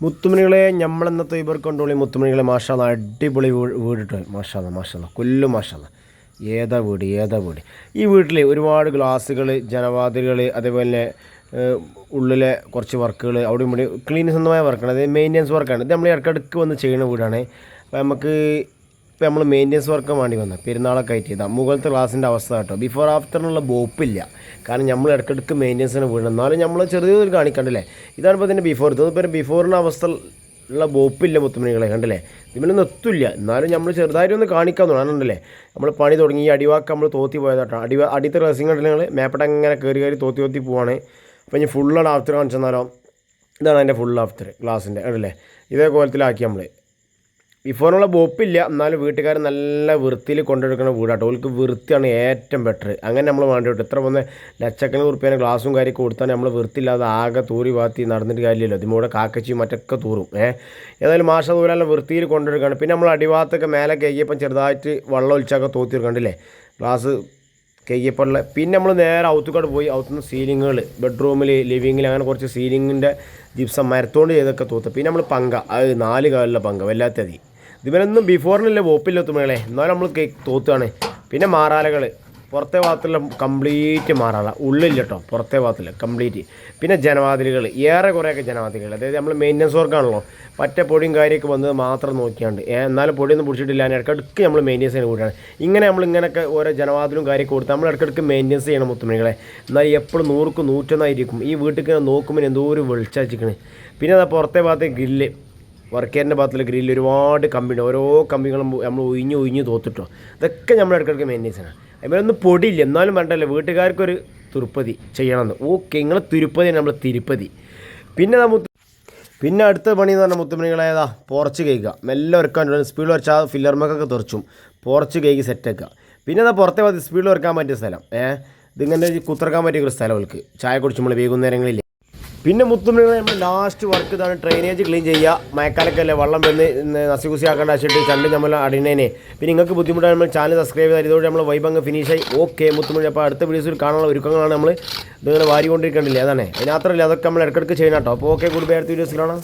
മുത്തുമണികളെ നമ്മളെന്നത്തെ ഇവർ കൊണ്ടുള്ളി മുത്തുമണികളെ മാഷാല്ല അടിപൊളി വീടിട്ട് മാഷാല്ല കൊല്ലും മാഷാല്ല ഏതാ വീട് ഈ വീട്ടിൽ ഒരുപാട് ഗ്ലാസ്സുകൾ ജനവാതിലുകൾ അതേപോലെ ഉള്ളിലെ കുറച്ച് വർക്കുകൾ അവിടെ ഇവിടെ ക്ലീൻ സ്വന്തമായ വർക്കാണ് അതായത് മെയിൻ്റെനൻസ് വർക്കാണ് ഇത് നമ്മൾ ഇടയ്ക്കിടയ്ക്ക് വന്ന് ചെയ്യുന്ന വീടാണ് അപ്പോൾ ഇപ്പോൾ നമ്മൾ മെയിൻ്റെനൻസ് വർക്ക് വേണ്ടി വന്നത് പെരുന്നാളൊക്കെ ആയിട്ട് ഇതാ മുകളിലത്തെ ഗ്ലാസിൻ്റെ അവസ്ഥ കേട്ടോ ബിഫോർ ആഫ്റ്ററിനുള്ള ബോപ്പില്ല കാരണം നമ്മൾ ഇടയ്ക്കിടയ്ക്ക് മെയിൻ്റെനൻസിന് വീട് എന്നാലും നമ്മൾ ചെറിയൊരു കാണിക്കണ്ടല്ലേ ഇതാണിപ്പോൾ ഇതിൻ്റെ ഇതിപ്പോൾ ബിഫോറിൻ്റെ അവസ്ഥ ഉള്ള ബോപ്പില്ല മുത്തുമണികളെ കണ്ടല്ലേ ഇതിലൊന്നും എത്തില്ല എന്നാലും നമ്മൾ ചെറുതായിട്ടൊന്ന് കാണിക്കാൻ തോന്നുന്നുണ്ടല്ലേ നമ്മൾ പണി തുടങ്ങി ഈ അടിവാക്ക് നമ്മൾ തോത്തി പോയതാട്ടോ അടിയത്തെ റസിങ് കണ്ടില്ല നിങ്ങൾ മേപ്പട്ട ഇങ്ങനെ കയറി തോത്തി പോവാണ് അപ്പോൾ ഇനി ഫുള്ളാണ് ആഫ്റ്റർ കാണിച്ചു തന്നാലോ ഇതാണ് അതിൻ്റെ ഫുൾ ആഫ്റ്റർ ഗ്ലാസിൻ്റെ കണ്ടല്ലേ ഇതേ കോലത്തിലാക്കി നമ്മൾ ബിഫോറിനുള്ള ബോപ്പില്ല എന്നാലും വീട്ടുകാർ നല്ല വൃത്തിയിൽ കൊണ്ടെടുക്കുന്ന വീടാട്ടോ ഓൾക്ക് വൃത്തിയാണ് ഏറ്റവും ബെറ്റർ അങ്ങനെ നമ്മൾ വേണ്ടി വിട്ടു ഇത്ര വന്ന് ലക്ഷക്കണക്കിന് ഉറുപ്പ്യേനെ ഗ്ലാസും കാര്യമൊക്കെ കൊടുത്താൽ നമ്മൾ വൃത്തിയില്ലാതെ ആകെ തൂറി വാത്തി നടന്നിട്ട് കാര്യമില്ലല്ലോ ഇതിമൂടെ കാക്കച്ചിയും മറ്റൊക്കെ തൂറും ഏതായാലും മാഷ ദൂരെല്ലാം വൃത്തിയിൽ കൊണ്ടെടുക്കുകയാണ് പിന്നെ നമ്മൾ അടിഭാഗത്തൊക്കെ മേലെ കയ്യപ്പം ചെറുതായിട്ട് വെള്ളം ഒലിച്ചൊക്കെ തോത്തിയെടുക്കണ്ടില്ലേ ഗ്ലാസ് കയ്യപ്പുള്ള പിന്നെ നമ്മൾ നേരെ ഔത്തുകാട് പോയി ഔത്തുനിന്ന് സീലിങ്ങുകൾ ബെഡ്റൂമിൽ ലിവിങ്ങിൽ അങ്ങനെ കുറച്ച് സീലിങ്ങിൻ്റെ ജിപ്സം മരത്തോണ്ട് ചെയ്തൊക്കെ തോത്തുക പിന്നെ നമ്മൾ പങ്ക അത് 4 കാലിലെ പങ്ക വല്ലാത്തതി ഇതിവരൊന്നും ബിഫോറിനില്ല വോപ്പില്ലെത്തുമ്പോഴേ എന്നാലും നമ്മൾ തോത്തുകയാണ് പിന്നെ മാറാലകൾ പുറത്തെ ഭാഗത്തുള്ള കംപ്ലീറ്റ് മാറാല ഉള്ളില്ല കേട്ടോ പുറത്തെ ഭാഗത്തില്ല കംപ്ലീറ്റ് പിന്നെ ജനവാതിലുകൾ ഏറെ കുറേയൊക്കെ ജനവാതിലുകൾ അതായത് നമ്മൾ മെയിൻ്റനൻസ് വർക്കാണല്ലോ പറ്റ പൊടിയും കാര്യമൊക്കെ വന്നത് മാത്രം നോക്കിയാണ്ട് എന്നാലും പൊടിയൊന്നും പിടിച്ചിട്ടില്ല ഇടയ്ക്കിടയ്ക്ക് നമ്മൾ മെയിൻ്റനൻസ് ചെയ്യുന്ന കൂടിയാണ് ഇങ്ങനെ നമ്മൾ ഇങ്ങനെയൊക്കെ ഓരോ ജനവാതിലും കാര്യമൊക്കെ കൊടുത്ത് നമ്മൾ ഇടയ്ക്കിടയ്ക്ക് മെയിൻ്റനൻസ് ചെയ്യണം മുത്തുമണികളെ എന്നാൽ എപ്പോഴും 100ക്ക് 101 ഈ വീട്ടിൽ നോക്കുമ്പോൾ എന്തോ ഒരു വെളിച്ചാച്ചിക്കണ് പിന്നെ അത് പുറത്തെ ഭാഗത്തെ ഗ്രില്ല് വർക്കേറിൻ്റെ ഭാഗത്തുള്ള ഗ്രില്ല് ഒരുപാട് കമ്പിയുണ്ട് ഓരോ കമ്പികളും നമ്മൾ ഒഴിഞ്ഞ് തോത്തിട്ടോ ഇതൊക്കെ നമ്മൾ ഇടയ്ക്കിടയ്ക്ക് മെയിൻ്റനൻസ് ചെയ്യണം അതിലൊന്നും പൊടിയില്ല എന്നാലും വേണ്ടല്ലേ വീട്ടുകാർക്കൊരു തിരുപ്പതി ചെയ്യണമെന്ന് ഓക്കെ നിങ്ങൾ തിരുപ്പതി നമ്മൾ തിരുപ്പതി പിന്നെ അടുത്ത പണി എന്ന് പറഞ്ഞാൽ മുത്തുമണികളേതാ പോർച്ച് കഴിക്കുക മെല്ലെ വരക്കാൻ സ്പീഡ് വരച്ചാൽ ഫില്ലർമൊക്കെ തെറിച്ചും പോർച്ച് കഴിക്ക് സെറ്റാക്കുക പിന്നെ അതാ പുറത്തെ ഭാഗത്ത് സ്പീഡിൽ വരക്കാൻ പറ്റിയ സ്ഥലം ഇതിങ്ങനെ കുത്തിറക്കാൻ പറ്റിയ ഒരു സ്ഥലം അവൾക്ക് ചായ കുടിച്ച് നമ്മൾ വൈകുന്നേരങ്ങളില്ല പിന്നെ മുത്തുമണികളെ നമ്മൾ ലാസ്റ്റ് വർക്ക് ഇതാണ് ഡ്രെയിനേജ് ക്ലീൻ ചെയ്യുക മഴക്കാലൊക്കെ വെള്ളം വന്ന് നസികുസി ആക്കേണ്ട വെച്ചിട്ട് ചണ്ട് നമ്മൾ അടിനേനെ പിന്നെ നിങ്ങൾക്ക് ബുദ്ധിമുട്ടാണ് നമ്മൾ ചാനൽ സബ്സ്ക്രൈബ് ചെയ്താൽ ഇതോടെ നമ്മൾ വൈബങ്ങ് ഫിനിഷായി ഓക്കെ മുത്തുമണി അപ്പോൾ അടുത്ത വീഡിയോസിൽ കാണാനുള്ള ഒരുക്കങ്ങളാണ് നമ്മൾ ഇതിങ്ങനെ വാരിക്കൊണ്ടിരിക്കേണ്ടില്ല അതാണ് അതിനകത്തല്ല അതൊക്കെ നമ്മൾ ഇടയ്ക്കിടയ്ക്ക് ചെയ്യണം കേട്ടോ അപ്പോൾ ഓക്കെ ഗുഡ് ബൈ അടുത്ത വീഡിയോസിൽ കാണാം